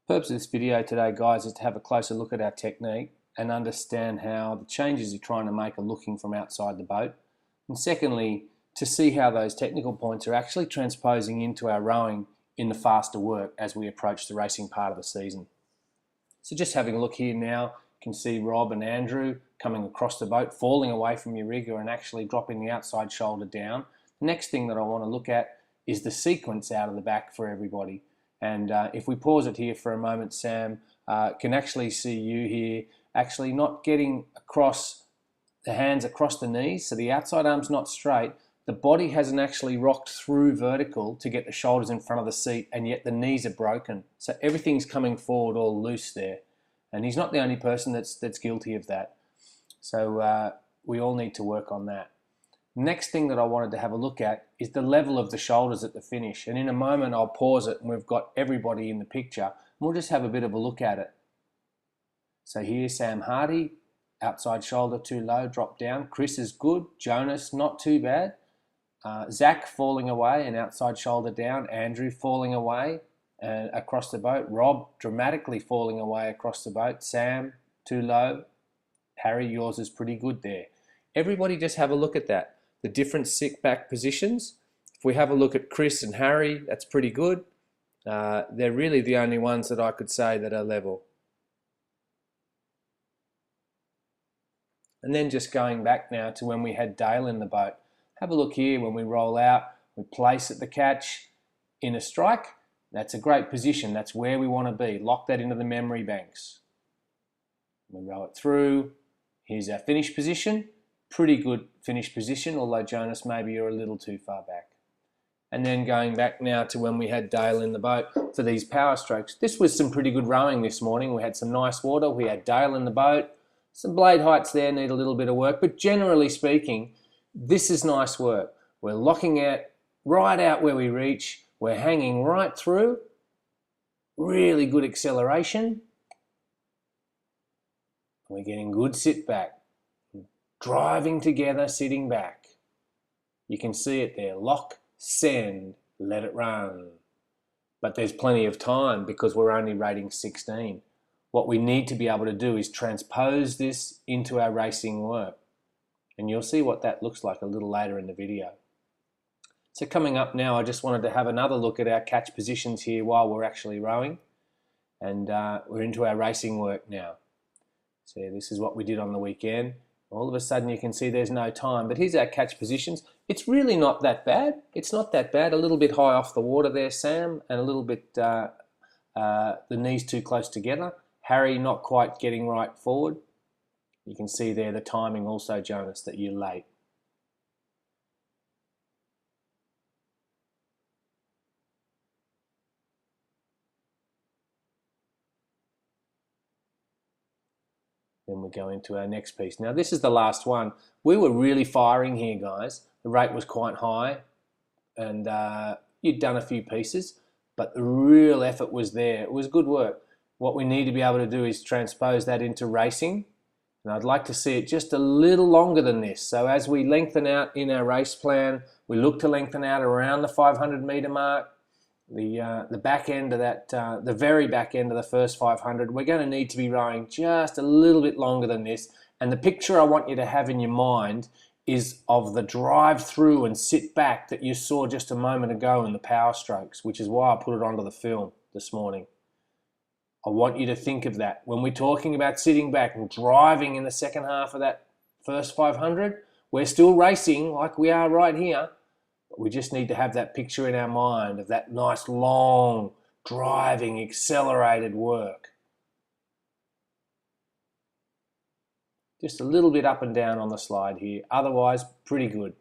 Purpose of this video today, guys, is to have a closer look at our technique and understand how the changes you're trying to make are looking from outside the boat. And secondly, to see how those technical points are actually transposing into our rowing in the faster work as we approach the racing part of the season. So just having a look here now, you can see Rob and Andrew coming across the boat, falling away from your rigger and actually dropping the outside shoulder down. The next thing that I want to look at is the sequence out of the back for everybody. And if we pause it here for a moment, Sam, can actually see you here actually not getting across the hands across the knees, so the outside arm's not straight. The body hasn't actually rocked through vertical to get the shoulders in front of the seat, and yet the knees are broken. So everything's coming forward all loose there. And he's not the only person that's guilty of that. So we all need to work on that. Next thing that I wanted to have a look at is the level of the shoulders at the finish. And in a moment, I'll pause it and we've got everybody in the picture. And we'll just have a bit of a look at it. So here's Sam Hardy, outside shoulder too low, drop down. Chris is good. Jonas, not too bad. Zach falling away and outside shoulder down. Andrew falling away and across the boat. Rob dramatically falling away across the boat. Sam, too low. Harry, yours is pretty good there. Everybody just have a look at that. The different sit back positions. If we have a look at Chris and Harry, that's pretty good. They're really the only ones that I could say that are level. And then just going back now to when we had Dale in the boat. Have a look here when we roll out, we place at the catch in a strike. That's a great position. That's where we want to be. Lock that into the memory banks. We roll it through. Here's our finish position. Pretty good finish position, although Jonas, maybe you're a little too far back. And then going back now to when we had Dale in the boat for these power strokes. This was some pretty good rowing this morning. We had some nice water. We had Dale in the boat. Some blade heights there need a little bit of work, but generally speaking, this is nice work. We're locking out right out where we reach. We're hanging right through. Really good acceleration. We're getting good sit back. Driving together, sitting back. You can see it there. Lock, send, let it run. But there's plenty of time because we're only rating 16. What we need to be able to do is transpose this into our racing work. And you'll see what that looks like a little later in the video. So coming up now, I just wanted to have another look at our catch positions here while we're actually rowing. And we're into our racing work now. So this is what we did on the weekend. All of a sudden you can see there's no time, but here's our catch positions. It's really not that bad. It's not that bad. A little bit high off the water there, Sam, and a little bit the knees too close together. Harry not quite getting right forward. You can see there the timing also, Jonas, that you're late. Then we go into our next piece. Now this is the last one. We were really firing here, guys. The rate was quite high and you'd done a few pieces, but the real effort was there. It was good work. What we need to be able to do is transpose that into racing. And I'd like to see it just a little longer than this. So as we lengthen out in our race plan, we look to lengthen out around the 500 meter mark. The back end of that, the very back end of the first 500, we're going to need to be rowing just a little bit longer than this. And the picture I want you to have in your mind is of the drive through and sit back that you saw just a moment ago in the power strokes, which is why I put it onto the film this morning. I want you to think of that. When we're talking about sitting back and driving in the second half of that first 500, we're still racing like we are right here. We just need to have that picture in our mind of that nice, long, driving, accelerated work. Just a little bit up and down on the slide here. Otherwise, pretty good.